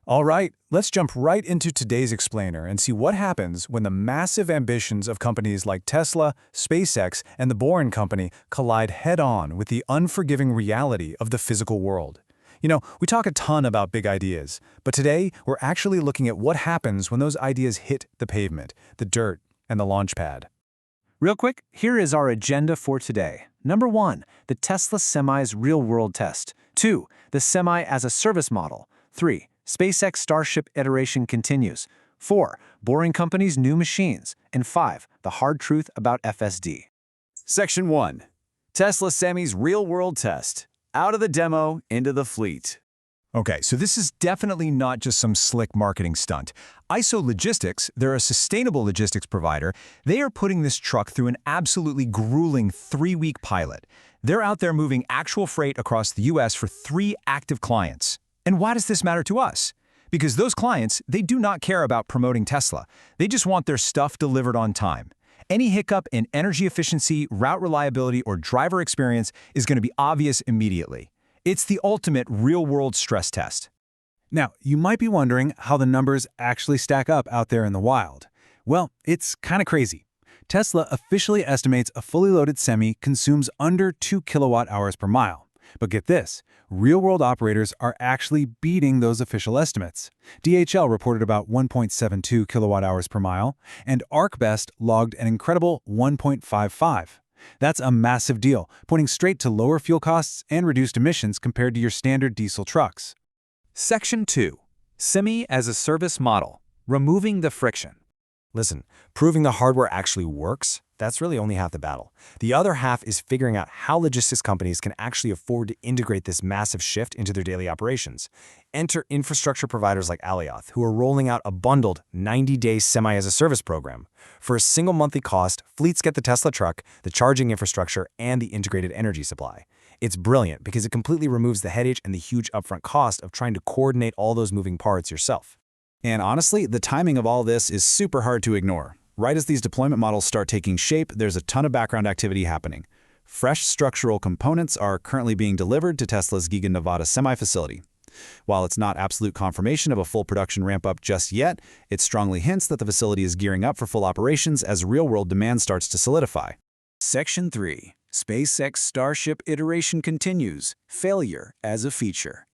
All right, let's jump right into today's explainer and see what happens when the massive ambitions of companies like Tesla, SpaceX, and the Boring Company collide head-on with the unforgiving reality of the physical world. We talk a ton about big ideas, but today we're actually looking at what happens when those ideas hit the pavement, the dirt, and the launch pad. Real quick, here is our agenda for today. Number 1, the Tesla Semi's real-world test. 2, the Semi as a service model. 3, SpaceX Starship iteration continues. 4, Boring Company's new machines. And 5, the hard truth about FSD. Section 1. Tesla Semi's real-world test. Out of the demo, into the fleet. Okay, so this is definitely not just some slick marketing stunt. ISO Logistics, they're a sustainable logistics provider. They are putting this truck through an absolutely grueling 3-week pilot. They're out there moving actual freight across the US for 3 active clients. And why does this matter to us? Because those clients, they do not care about promoting Tesla. They just want their stuff delivered on time. Any hiccup in energy efficiency, route reliability, or driver experience is going to be obvious immediately. It's the ultimate real-world stress test. Now, you might be wondering how the numbers actually stack up out there in the wild. Well, it's kind of crazy. Tesla officially estimates a fully loaded Semi consumes under 2 kilowatt-hours per mile. But get this, real-world operators are actually beating those official estimates. DHL reported about 1.72 kilowatt-hours per mile, and ArcBest logged an incredible 1.55. That's a massive deal, pointing straight to lower fuel costs and reduced emissions compared to your standard diesel trucks. Section 2, Semi as a service model. Removing the friction. Listen, proving the hardware actually works, that's really only half the battle. The other half is figuring out how logistics companies can actually afford to integrate this massive shift into their daily operations. Enter infrastructure providers like Alioth, who are rolling out a bundled 90-day Semi-as-a-service program. For a single monthly cost, fleets get the Tesla truck, the charging infrastructure, and the integrated energy supply. It's brilliant because it completely removes the headache and the huge upfront cost of trying to coordinate all those moving parts yourself. And honestly, the timing of all this is super hard to ignore. Right as these deployment models start taking shape, there's a ton of background activity happening. Fresh structural components are currently being delivered to Tesla's Giga Nevada Semi facility. While it's not absolute confirmation of a full production ramp-up just yet, it strongly hints that the facility is gearing up for full operations as real-world demand starts to solidify. Section 3. SpaceX Starship iteration continues. Failure as a feature.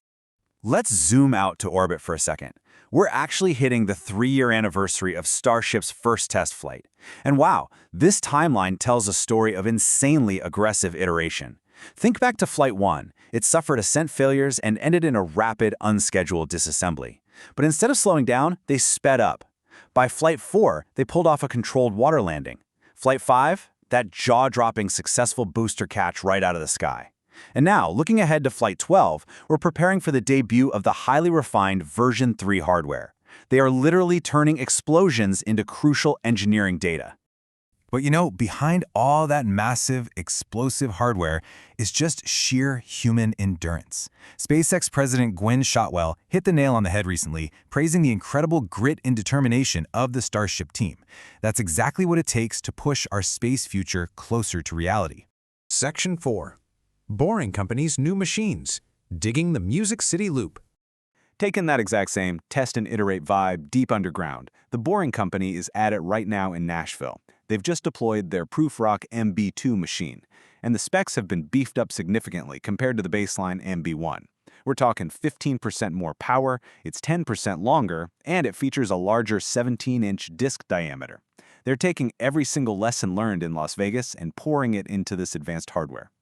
Let's zoom out to orbit for a second. We're actually hitting the 3-year anniversary of Starship's first test flight. And wow, this timeline tells a story of insanely aggressive iteration. Think back to Flight 1. It suffered ascent failures and ended in a rapid, unscheduled disassembly. But instead of slowing down, they sped up. By Flight 4, they pulled off a controlled water landing. Flight 5, that jaw-dropping successful booster catch right out of the sky. And now, looking ahead to Flight 12, we're preparing for the debut of the highly refined version 3 hardware. They are literally turning explosions into crucial engineering data. But behind all that massive, explosive hardware is just sheer human endurance. SpaceX President Gwynne Shotwell hit the nail on the head recently, praising the incredible grit and determination of the Starship team. That's exactly what it takes to push our space future closer to reality. Section 4. Boring Company's new machines. Digging the Music City loop. Taking that exact same test and iterate vibe deep underground, the Boring Company is at it right now in Nashville. They've just deployed their ProofRock MB2 machine, and the specs have been beefed up significantly compared to the baseline MB1. We're talking 15% more power, it's 10% longer, and it features a larger 17-inch disc diameter. They're taking every single lesson learned in Las Vegas and pouring it into this advanced hardware.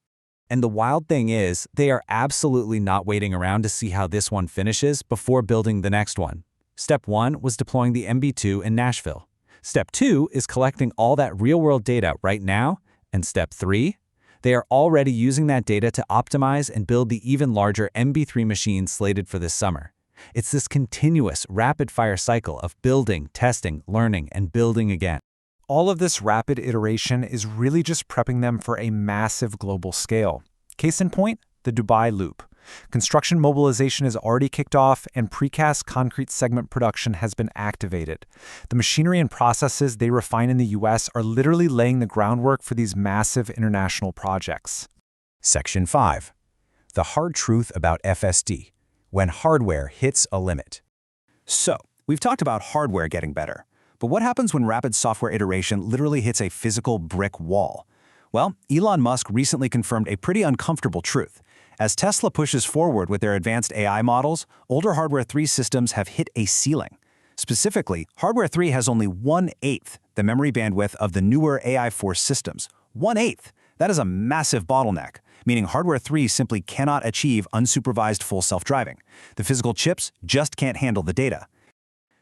And the wild thing is, they are absolutely not waiting around to see how this one finishes before building the next one. Step 1 was deploying the MB2 in Nashville. Step 2 is collecting all that real-world data right now. And Step 3, they are already using that data to optimize and build the even larger MB3 machine slated for this summer. It's this continuous, rapid-fire cycle of building, testing, learning, and building again. All of this rapid iteration is really just prepping them for a massive global scale. Case in point, the Dubai Loop. Construction mobilization is already kicked off and precast concrete segment production has been activated. The machinery and processes they refine in the US are literally laying the groundwork for these massive international projects. Section 5. The hard truth about FSD. When hardware hits a limit. So, we've talked about hardware getting better. But what happens when rapid software iteration literally hits a physical brick wall? Well, Elon Musk recently confirmed a pretty uncomfortable truth. As Tesla pushes forward with their advanced AI models, older Hardware 3 systems have hit a ceiling. Specifically, Hardware 3 has only 1/8 the memory bandwidth of the newer AI4 systems. 1/8! That is a massive bottleneck, meaning Hardware 3 simply cannot achieve unsupervised full self-driving. The physical chips just can't handle the data.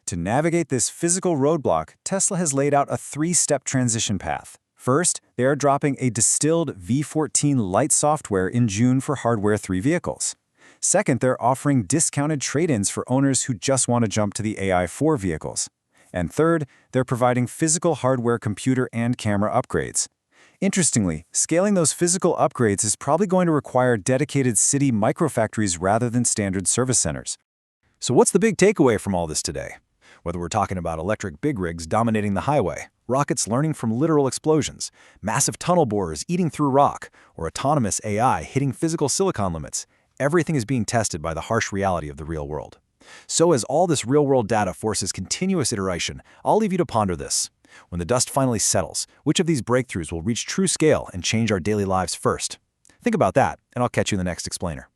To navigate this physical roadblock, Tesla has laid out a 3-step transition path. First, they are dropping a distilled V14 Lite software in June for Hardware 3 vehicles. Second, they're offering discounted trade-ins for owners who just want to jump to the AI4 vehicles. And third, they're providing physical hardware computer and camera upgrades. Interestingly, scaling those physical upgrades is probably going to require dedicated city microfactories rather than standard service centers. So what's the big takeaway from all this today? Whether we're talking about electric big rigs dominating the highway, rockets learning from literal explosions, massive tunnel borers eating through rock, or autonomous AI hitting physical silicon limits, everything is being tested by the harsh reality of the real world. So as all this real-world data forces continuous iteration, I'll leave you to ponder this. When the dust finally settles, which of these breakthroughs will reach true scale and change our daily lives first? Think about that, and I'll catch you in the next explainer.